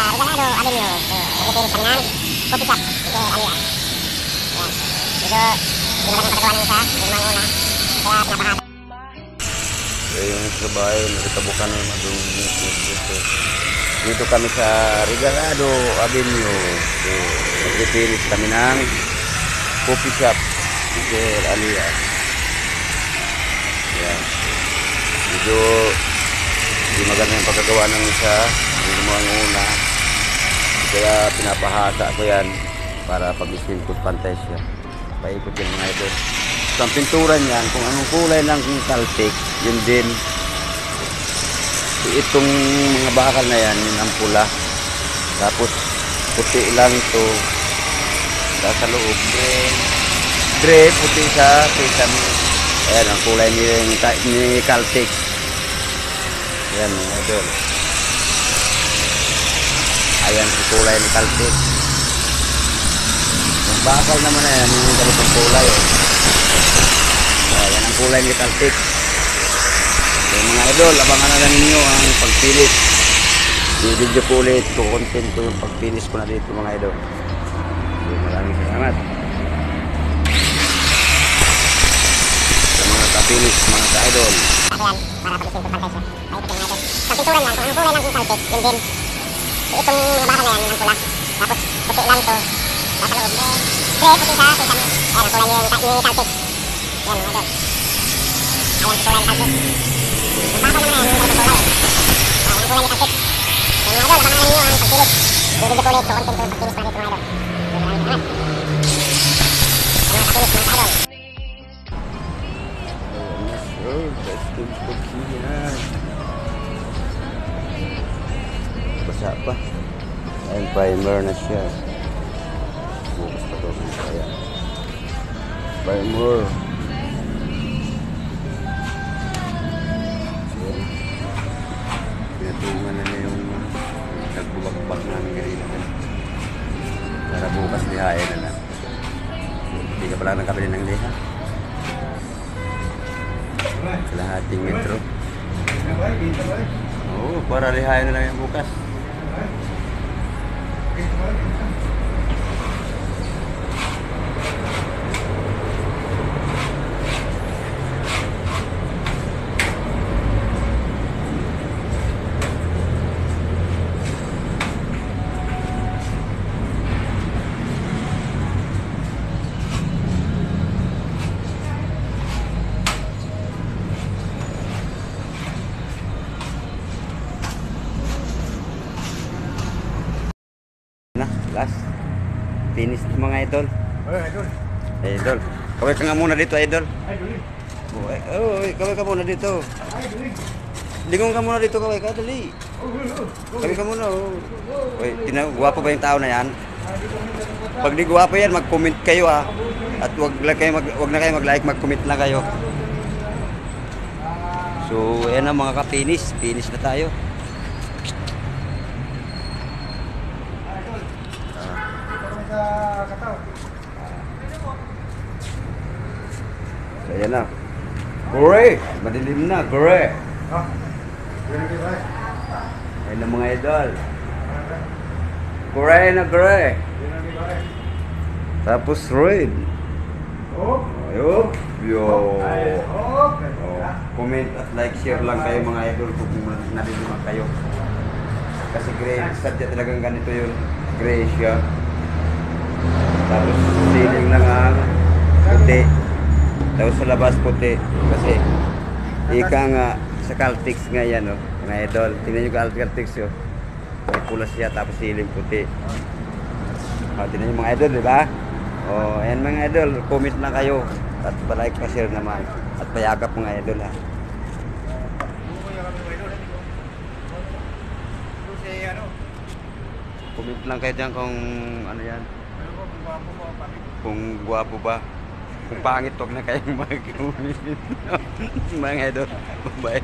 Regalado Avenue. So, nagpipinis kami ng coffee shop. Ito, Alia. Yan. Dito, hindi magandang pagkagawa ng isa. Hindi naman una. Kaya pinapahata. Yung sa bahay, nakitabukan na madumi. Dito kami sa Regalado Avenue. So, nagpipinis kami ng coffee shop. Ito, Alia. Yan. Medyo hindi maganda yung pagkagawa ng isa, hindi mo ang una. Kaya pinapahasa ko yan para pag-isinput pantay siya. Paikot yan mga ito. So ang pintura niyan, kung anong kulay ng Caltex, yun din. So, itong mga bakal na yan, yun ang pula. Tapos puti lang ito. Sa loob. Gray, puti sa sesame. Ayan ang kulay ni Caltex. Ayan mga idol. Ayan ang kulay ni Caltex. Yung bakal naman na yan, yung ganitong kulay. Ayan ang kulay ni Caltex. So mga idol, abangan na lang ninyo ang pagpilis. I-video ko ulit, content ko yung pagpilis ko na dito mga idol. So maraming salamat. Pinis mga ka-idol. Ayan, para pag-isin ko pantay siya. Ay, ito mga idol. Sa pinturan yan, kung anong kulay lang yung Caltex, yun din. Itong mga bakal na yan, yung pula. Tapos, puti lang ito. Nasa loob. Gray, puti sa sesame. Ayan, ang kulay ni Caltex. Yan mga idol. Ayan, ang kulay ni Caltex. Yung bakal naman na yan, yung ganitong kulay. Ayan, ang kulay ni Caltex. So mga idol, abangan ninyo ang pagpilis. I-video ko ulit, so content ko yung pagpilis ko na dito mga idol. So maraming salamat. Sa mga kapilis mga ka-idol. Oh, basta pagkiyan. Basa pa. Ayun, primer na siya. Bukas pa ito. Kaya. Primer. So, pinatungan na yung nagbubakbak namin kanina. Para bukas lihain na lang. Hindi ka pala nakabili ng liha. Kalahating metro. Oo, para lihayan na lang yung bukas. Last finish mga idol. Idol. Idol. Kaway ka nga muna dito, idol. Idol. Kaway ka muna dito. Lingon ka muna dito, kaway ka, dali. Kaway ka muna. Guwapo ba yung tao na yan? Pag di guwapo yan, mag-comment kayo ah. At wag na kayo mag-like, mag-comment na kayo. So, ayan na mga ka-finish. Finish na tayo. So, ayan na. Gray! Madilim na, gray! Ayan na mga idol. Gray na gray! Tapos red. Ayun. Yo. Comment at like, share lang kayo mga idol kung naliliman kayo. Kasi gray, sadya talagang ganito yun. Gray siya. Tapos ceiling lang ang puti. Tapos sa labas puti. Kasi ika nga sa Caltex nga yan, mga idol. Tingnan nyo Caltex yun. May pula siya tapos ceiling puti. Tingnan nyo mga idol, di ba? Ayan mga idol, comment lang kayo. At palike, pa-share naman. At payagap mga idol ha. Comment lang kayo dyan kung ano yan. Kung guwapo ba. Kung pangit, huwag na kayong mag-comment. Mga idol, bye.